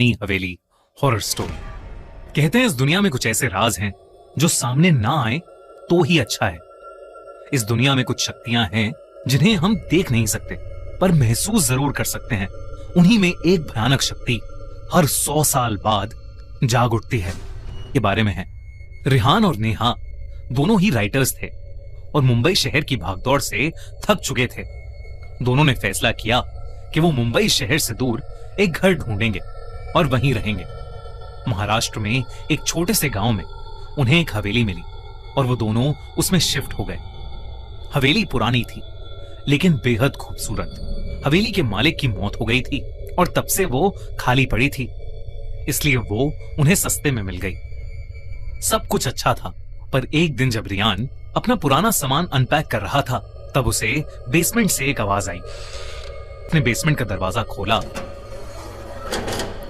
नई हवेली horror story. कहते हैं इस दुनिया में कुछ ऐसे राज हैं जो सामने ना आए तो ही अच्छा है। इस दुनिया में कुछ शक्तियां हैं जिन्हें हम देख नहीं सकते पर महसूस जरूर कर सकते हैं। उन्हीं में एक भयानक शक्ति हर 100 साल बाद जाग उठती है के बारे में है। रिहान और नेहा दोनों ही राइटर्स थे और मुंबई शहर की भागदौड़ से थक चुके थे। दोनों ने फैसला किया कि वो मुंबई शहर से दूर एक घर ढूंढेंगे और वहीं रहेंगे। महाराष्ट्र में एक छोटे से गांव में उन्हें एक हवेली मिली और वो दोनों उसमें शिफ्ट हो गए। हवेली पुरानी थी लेकिन बेहद खूबसूरत। हवेली के मालिक की मौत हो गई थी और तब से वो खाली पड़ी थी, इसलिए वो उन्हें सस्ते में मिल गई। सब कुछ अच्छा था, पर एक दिन जब रियान अपना पुराना सामान अनपैक कर रहा था तब उसे बेसमेंट से एक आवाज आई। उसने बेसमेंट का दरवाजा खोला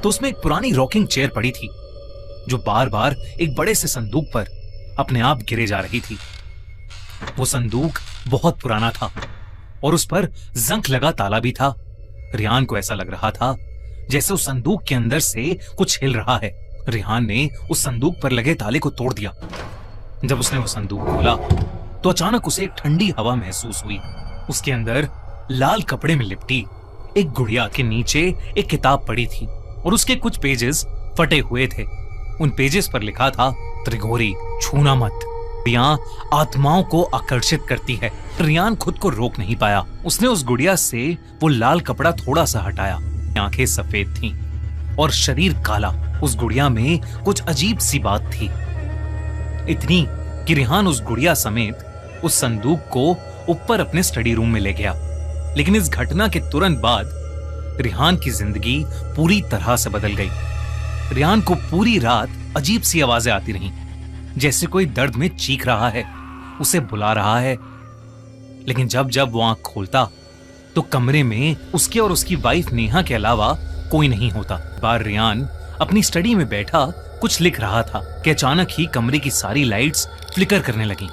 तो उसमें एक पुरानी रॉकिंग चेयर पड़ी थी जो बार बार एक बड़े से संदूक पर अपने आप गिरे जा रही थी। वो संदूक बहुत पुराना था और उस पर जंग लगा ताला भी था। रियान को ऐसा लग रहा था जैसे उस संदूक के अंदर से कुछ हिल रहा है। रियान ने उस संदूक पर लगे ताले को तोड़ दिया। जब उसने वो संदूक खोला तो अचानक उसे एक ठंडी हवा महसूस हुई। उसके अंदर लाल कपड़े में लिपटी एक गुड़िया के नीचे एक किताब पड़ी थी और उसके कुछ पेजेस फटे हुए थे। उन पेजेस पर लिखा था, त्रिगोरी छूना मत, यहाँ आत्माओं को आकर्षित करती है। रियान खुद को रोक नहीं पाया। उसने उस गुड़िया से वो लाल कपड़ा थोड़ा सा हटाया। आंखें सफेद थीं और शरीर काला। उस गुड़िया में कुछ अजीब सी बात थी, इतनी कि रिहान उस गुड़िया समेत उस संदूक को ऊपर अपने स्टडी रूम में ले गया। लेकिन इस घटना के तुरंत बाद रिहान की जिंदगी पूरी तरह से बदल गई। रिहान को पूरी रात अजीब सी आवाजें आती रहीं, जैसे कोई दर्द में चीख रहा है, उसे बुला रहा है। लेकिन जब जब वो आंख खोलता तो कमरे में उसके और उसकी वाइफ नेहा के अलावा कोई नहीं होता। बार रियान अपनी स्टडी में बैठा कुछ लिख रहा था कि अचानक ही कमरे की सारी लाइट्स फ्लिकर करने लगीं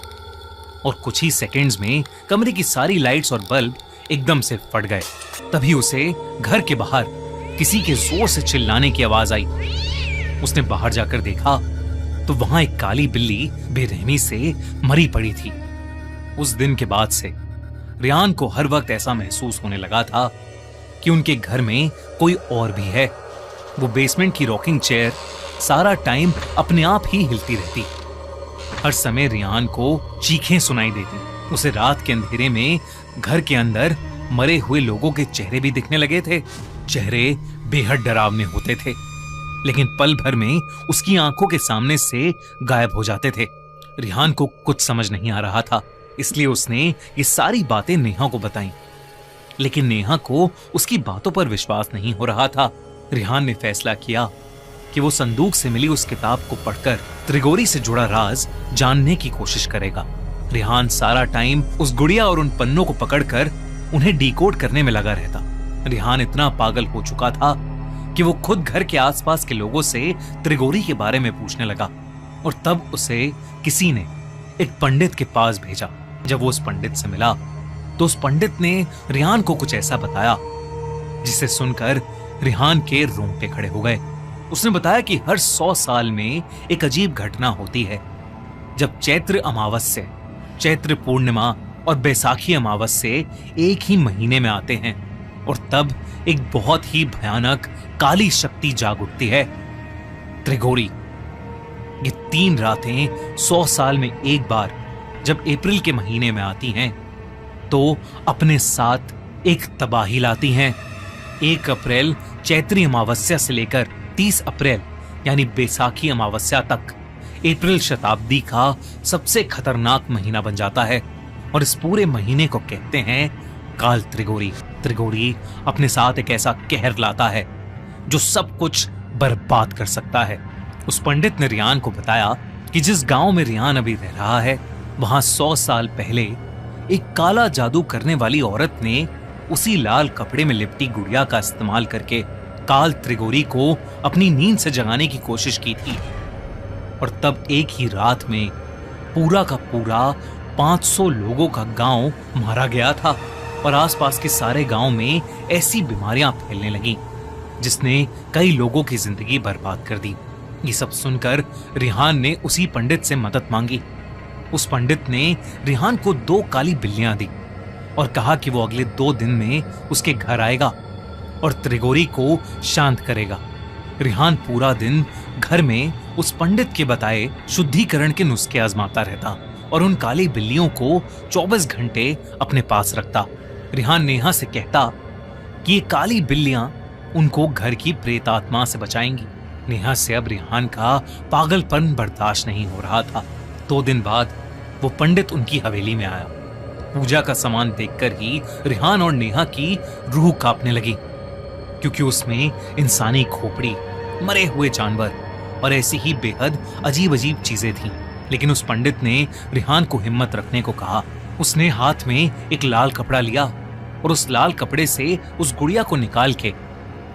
और कुछ ही सेकंड्स में कमरे की सारी लाइट्स और बल्ब एकदम से फट गए। तभी उसे घर के बाहर किसी के जोर से चिल्लाने की आवाज आई। उसने बाहर जाकर देखा तो वहां एक काली बिल्ली बेरहमी से मरी पड़ी थी। उस दिन के बाद से रियान को हर वक्त ऐसा महसूस होने लगा था कि उनके घर में कोई और भी है। वो बेसमेंट की रॉकिंग चेयर सारा टाइम अपने आप ही हिलती रहती। हर समय रियान को चीखें सुनाई देती। उसे रात के अंधेरे में घर के अंदर मरे हुए लोगों के चेहरे भी दिखने लगे थे। चेहरे बेहद डरावने होते थे, लेकिन पल भर में उसकी आंखों के सामने से गायब हो जाते थे। रिहान को कुछ समझ नहीं आ रहा था, इसलिए उसने ये सारी बातें नेहा को बताई। लेकिन नेहा को उसकी बातों पर विश्वास नहीं हो रहा था। रिहान ने फैसला किया कि वो संदूक से मिली उस किताब को पढ़कर त्रिगोरी से जुड़ा राज जानने की कोशिश करेगा। रिहान सारा टाइम उस गुड़िया और उन पन्नों को पकड़कर उन्हें डिकोड करने में लगा रहता। रिहान इतना पागल हो चुका था कि वो खुद घर के आसपास के लोगों से त्रिगोरी के बारे में पूछने लगा और तब उसे किसी ने एक पंडित के पास भेजा। जब वो उस पंडित से मिला तो उस पंडित ने रिहान को कुछ ऐसा बताया जिसे सुनकर रिहान के रोंगटे खड़े हो गए। उसने बताया कि हर 100 साल में एक अजीब घटना होती है जब चैत्र अमावस्या, चैत्र पूर्णिमा और बैसाखी अमावस्या एक ही महीने में आते हैं और तब एक बहुत ही भयानक काली शक्ति जाग उठती है, त्रिगोरी। ये 3 रातें 100 साल में एक बार जब अप्रैल के महीने में आती हैं तो अपने साथ एक तबाही लाती हैं। 1 अप्रैल चैत्री अमावस्या से लेकर 30 अप्रैल यानी बैसाखी अमावस्या तक अप्रैल शताब्दी का सबसे खतरनाक महीना बन जाता है और इस पूरे महीने को कहते हैं काल त्रिगोरी। त्रिगोरी अपने साथ एक ऐसा कहर लाता है जो सब कुछ बर्बाद कर सकता है। उस पंडित ने रियान को बताया कि जिस गांव में रियान अभी रह रहा है वहां 100 साल पहले एक काला जादू करने वाली औरत ने उसी लाल कपड़े में लिपटी गुड़िया का इस्तेमाल करके काल त्रिगोरी को अपनी नींद से जगाने की कोशिश की थी और तब एक ही रात में पूरा का पूरा 500 लोगों का गांव मारा गया था और आसपास के सारे गांव में ऐसी बीमारियां फैलने लगीं जिसने कई लोगों की जिंदगी बर्बाद कर दी। ये सब सुनकर रिहान ने उसी पंडित से मदद मांगी। उस पंडित ने रिहान को 2 काली बिल्लियां दी और कहा कि वो अगले 2 दिन में उसके घर आएगा और त्रिगोरी को शांत करेगा। रिहान पूरा दिन घर में उस पंडित के बताए शुद्धिकरण के नुस्खे आजमाता रहता और उन काली बिल्लियों को 24 घंटे अपने पास रखता। रिहान नेहा से कहता कि ये काली बिल्लियां उनको घर की प्रेत आत्मा से बचाएंगी। नेहा से अब रिहान का पागलपन बर्दाश्त नहीं हो रहा था। 2 दिन बाद वो पंडित उनकी हवेली में आया। पूजा का सामान देखकर ही रिहान और नेहा की रूह कांपने लगी, क्योंकि उसमें इंसानी खोपड़ी, मरे हुए जानवर और ऐसी ही बेहद अजीब अजीब चीजें थीं। लेकिन उस पंडित ने रिहान को हिम्मत रखने को कहा। उसने हाथ में एक लाल कपड़ा लिया और उस लाल कपड़े से उस गुड़िया को निकाल के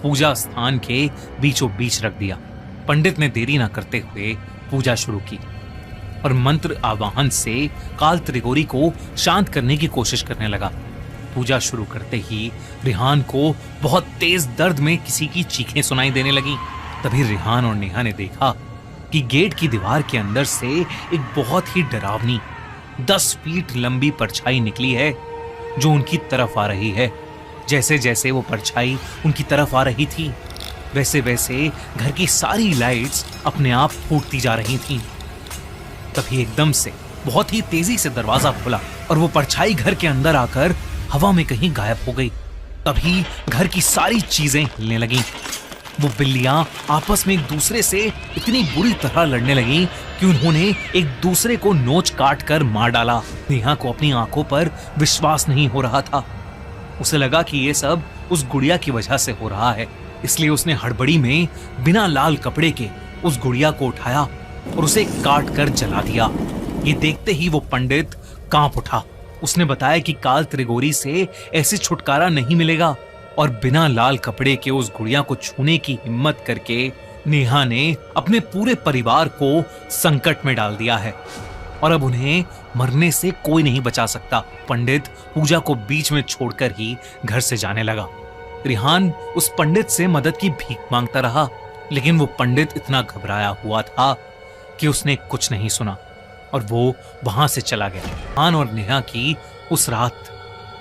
पूजा स्थान के बीचों बीच रख दिया। पंडित ने देरी ना करते हुए पूजा शुरू की और मंत्र आवाहन से काल त्रिगोरी को शांत करने की कोशिश करने लगा। पूजा शुरू करते ही रिहान को बहुत तेज दर्द में किसी की चीखें सुनाई देने लगी। तभी रिहान और नेहा ने देखा कि गेट की दीवार के अंदर से एक बहुत ही डरावनी 10 फीट लंबी परछाई निकली है, जो उनकी तरफ आ रही है। जैसे जैसे वो परछाई उनकी तरफ आ रही थी, वैसे वैसे घर की सारी लाइट्स अपने आप फूटती जा रही थीं। तभी एकदम से बहुत ही तेजी से दरवाजा खुला और वो परछाई घर के अंदर आकर हवा में कहीं गायब हो गई। तभी घर की सारी चीजें हिलने लगीं। वो बिल्लियां आपस में एक दूसरे से इतनी बुरी तरह लड़ने लगीं कि उन्होंने एक दूसरे को नोच काट कर मार डाला। नेहा को अपनी आंखों पर विश्वास नहीं हो रहा था। उसे लगा कि ये सब उस गुड़िया की वजह से हो रहा है, इसलिए उसने हड़बड़ी में बिना लाल कपड़े के उस गुड़िया को उठाया और उसे काट कर जला दिया। ये देखते ही वो पंडित कांप उठा। उसने बताया कि काल त्रिगोरी से ऐसे छुटकारा नहीं मिलेगा और बिना लाल कपड़े के उस गुड़िया को छूने की हिम्मत करके नेहा ने अपने पूरे परिवार को संकट में डाल दिया है और अब उन्हें मरने से कोई नहीं बचा सकता। पंडित पूजा को बीच में छोड़कर ही घर से जाने लगा। रिहान उस पंडित से मदद की भीख मांगता रहा, लेकिन वो पंडित इतना घबराया हुआ था कि उसने कुछ नहीं सुना और वो वहां से चला गया। रिहान और नेहा की उस रात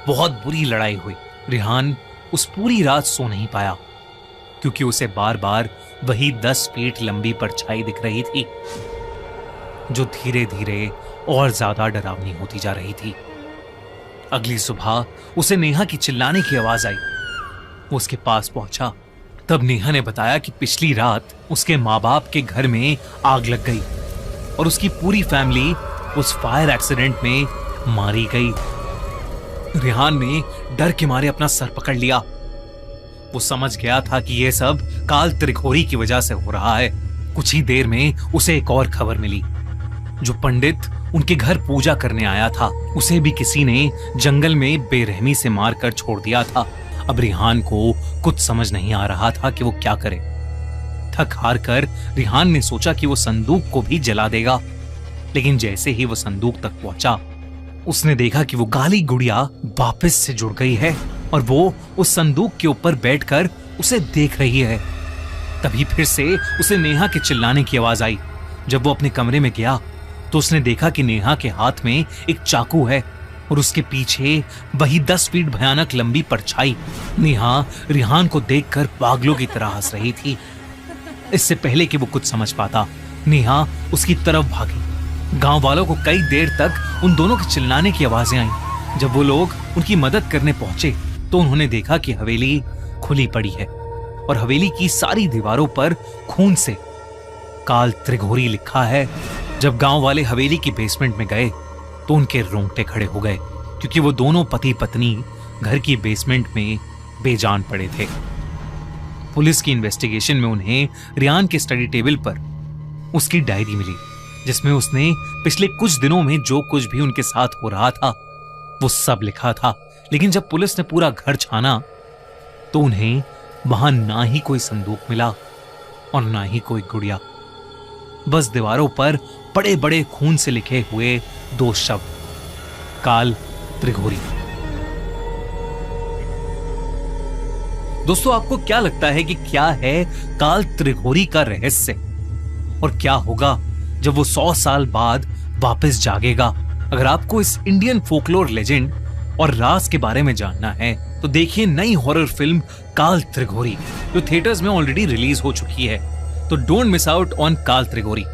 बहुत बुरी लड़ाई हुई। रिहान उस पूरी रात सो नहीं पाया, क्योंकि उसे बार बार वही 10 फीट लंबी परछाई दिख रही थी, जो धीरे धीरे और ज्यादा डरावनी होती जा रही थी। अगली सुबह उसे नेहा की चिल्लाने की आवाज आई। वो उसके पास पहुंचा। तब नेहा ने बताया कि पिछली रात उसके माँ बाप के घर में आग लग गई और उसकी पूरी फैमिली उस फायर एक्सीडेंट में मारी गई। रिहान ने डर के मारे अपना सर पकड़ लिया। वो समझ गया था कि यह सब काल त्रिगोरी की वजह से हो रहा है। कुछ ही देर में उसे एक और खबर मिली। जो पंडित उनके घर पूजा करने आया था, उसे भी किसी ने जंगल में बेरहमी से मारकर छोड़ दिया था। अब रिहान को कुछ समझ नहीं आ रहा था कि वो क्या करे। थक हार कर रिहान ने सोचा कि वो संदूक को भी जला देगा, लेकिन जैसे ही वो संदूक तक पहुंचा, उसने देखा कि वो काली गुड़िया वापस से जुड़ गई है और वो उस संदूक के ऊपर बैठकर उसे देख रही है। तभी फिर से उसे नेहा के चिल्लाने की आवाज आई। जब वो अपने कमरे में गया तो उसने देखा कि नेहा के हाथ में एक चाकू है और उसके पीछे वही 10 फीट भयानक लंबी परछाई। नेहा रिहान को देखकर पागलों की तरह हंस रही थी। इससे पहले कि वो कुछ समझ पाता, नेहा उसकी तरफ भागी। गांव वालों को कई देर तक उन दोनों के चिल्लाने की आवाजें आईं। जब वो लोग उनकी मदद करने पहुंचे तो उन्होंने देखा कि हवेली खुली पड़ी है और हवेली की सारी दीवारों पर खून से काल त्रिगोरी लिखा है। जब गांव वाले हवेली की बेसमेंट में गए तो उनके रोंगटे खड़े हो गए, क्योंकि वो दोनों पति पत्नी घर की बेसमेंट में बेजान पड़े थे। पुलिस की इन्वेस्टिगेशन में उन्हें रिहान के स्टडी टेबल पर उसकी डायरी मिली, जिसमें उसने पिछले कुछ दिनों में जो कुछ भी उनके साथ हो रहा था वो सब लिखा था। लेकिन जब पुलिस ने पूरा घर छाना तो उन्हें वहां ना ही कोई संदूक मिला और ना ही कोई गुड़िया। बस दीवारों पर बड़े बड़े खून से लिखे हुए 2 शब्द, काल त्रिगोरी। दोस्तों, आपको क्या लगता है कि क्या है काल त्रिघोरी का रहस्य, और क्या होगा जब वो 100 साल बाद वापस जागेगा? अगर आपको इस इंडियन फोकलोर लेजेंड और राज के बारे में जानना है तो देखिए नई हॉरर फिल्म काल त्रिघोरी, जो थिएटर्स में ऑलरेडी रिलीज हो चुकी है। तो डोंट मिस आउट ऑन काल त्रिघोरी।